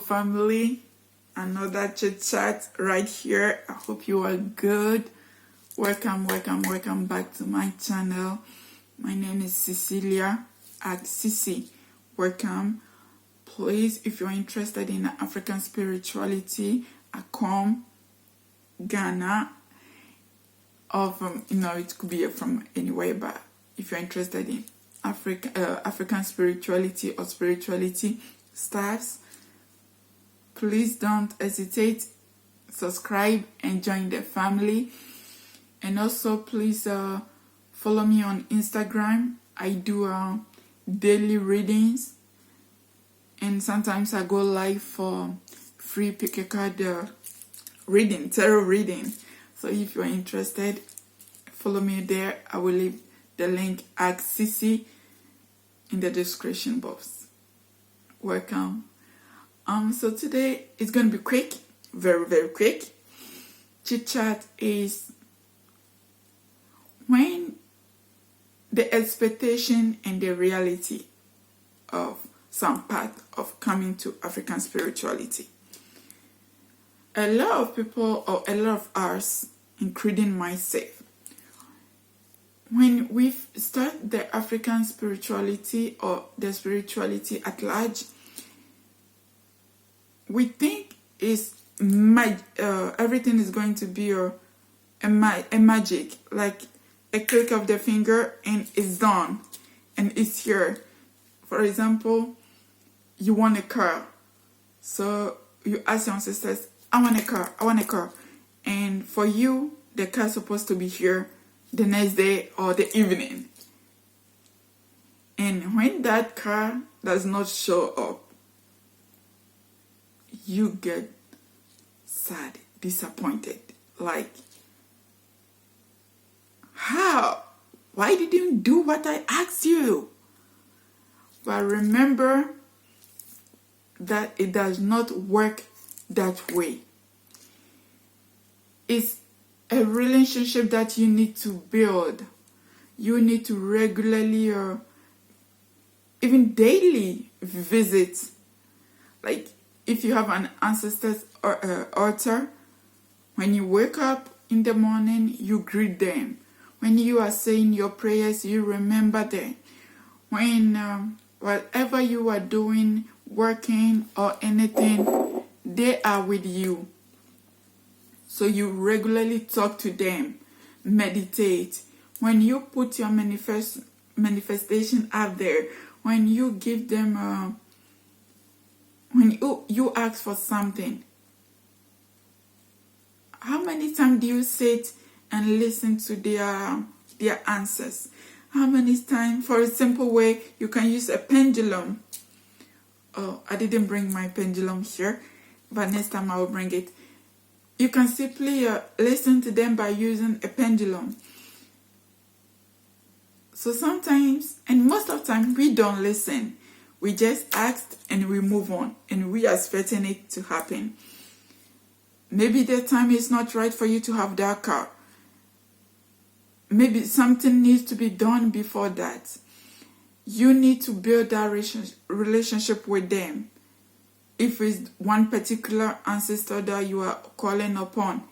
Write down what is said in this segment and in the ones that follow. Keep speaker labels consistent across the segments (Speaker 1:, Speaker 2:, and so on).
Speaker 1: family, another chit chat right here. I hope you are good. Welcome back to my channel. My name is Cecilia at Cici. Welcome. Please, if you're interested in African spirituality, Akom, Ghana, or from, it could be from anywhere, but if you're interested in African spirituality or spirituality styles, please don't hesitate, subscribe and join the family. And also please follow me on Instagram. I do daily readings, and sometimes I go live for free pick a card reading, tarot reading. So if you're interested, follow me there. I will leave the link at Cici in the description box. Welcome. So today it's going to be quick, very quick. Chit chat is when the expectation and the reality of some part of coming to African spirituality. A lot of people, or a lot of us, including myself, when we start the African spirituality or the spirituality at large, we think everything is going to be a magic, like a click of the finger and it's done and it's here. For example, you want a car, so you ask your ancestors, I want a car, and for you the car is supposed to be here the next day or the evening. And when that car does not show up, you get sad, disappointed, like, how? Why didn't you do what I asked you? But remember that it does not work that way. It's a relationship that you need to build. You need to regularly or even daily visit. Like if you have an ancestor's altar, when you wake up in the morning, you greet them. When you are saying your prayers, you remember them. When whatever you are doing, working or anything, they are with you. So you regularly talk to them, meditate. When you put your manifestation out there, when you give them, when you ask for something, how many times do you sit and listen to their answers? How many times? For a simple way, you can use a pendulum. Oh, I didn't bring my pendulum here, but next time I will bring it. You can simply listen to them by using a pendulum. So sometimes, and most of the time, we don't listen. We just ask and we move on, and we are expecting it to happen. Maybe the time is not right for you to have that car. Maybe something needs to be done before that. You need to build that relationship with them. If it's one particular ancestor that you are calling upon.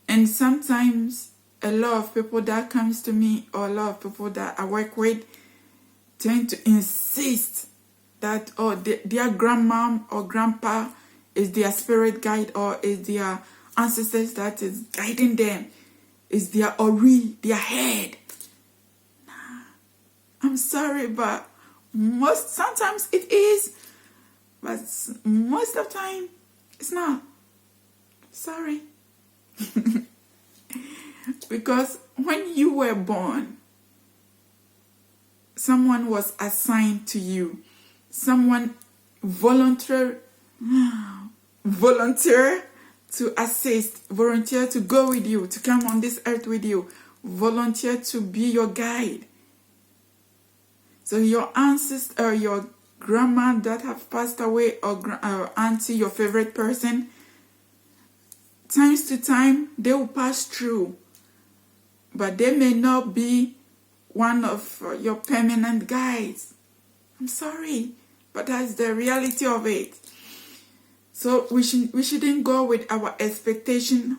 Speaker 1: And sometimes a lot of people that comes to me, or a lot of people that I work with, tend to insist that their grandmom or grandpa is their spirit guide, or is their ancestors that is guiding them, is their ori, their head. Nah, I'm sorry, but sometimes it is, but most of the time it's not. Sorry. Because when you were born, someone was assigned to you. Someone volunteer to assist, volunteer to go with you, to come on this earth with you, volunteer to be your guide. So your ancestor, your grandma that have passed away, or auntie, your favorite person, times to time they will pass through, but they may not be one of your permanent guides. I'm sorry, but that's the reality of it. So we shouldn't go with our expectation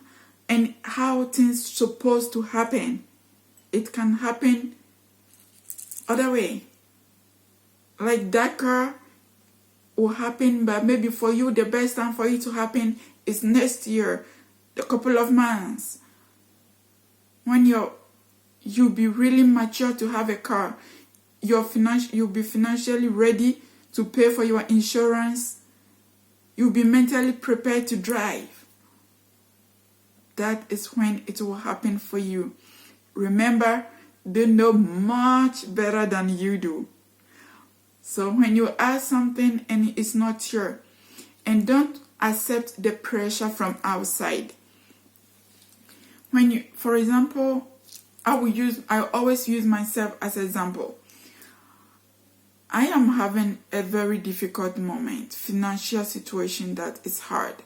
Speaker 1: and how things supposed to happen. It can happen other way. Like that car will happen, but maybe for you the best time for it to happen is next year, a couple of months. When you'll be really mature to have a car, you'll be financially ready to pay for your insurance. You'll be mentally prepared to drive. That is when it will happen for you. Remember, they know much better than you do. So when you ask something and it's not sure, and don't accept the pressure from outside. When you, for example, I always use myself as an example. I am having a very difficult moment, financial situation that is hard.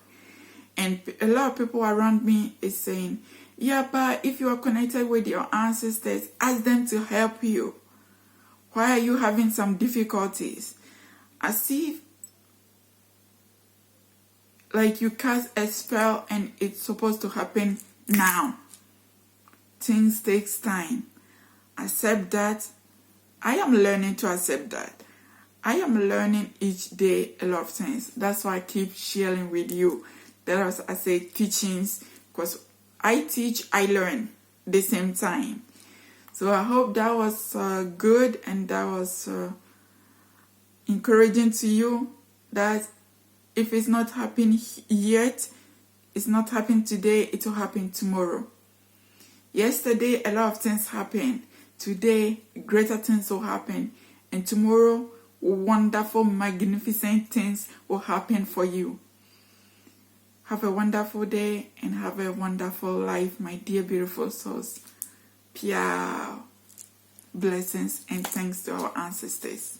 Speaker 1: And a lot of people around me is saying, yeah, but if you are connected with your ancestors, ask them to help you. Why are you having some difficulties? As if like you cast a spell and it's supposed to happen now. Things takes time. Accept that. I am learning to accept that. I am learning each day a lot of things. That's why I keep sharing with you. That's why I say teachings, because I teach, I learn at the same time. So I hope that was good and that was encouraging to you, that if it's not happening yet, it's not happening today, it will happen tomorrow. Yesterday, a lot of things happened. Today, greater things will happen. And tomorrow, wonderful, magnificent things will happen for you. Have a wonderful day and have a wonderful life, my dear beautiful souls. Piao. Blessings and thanks to our ancestors.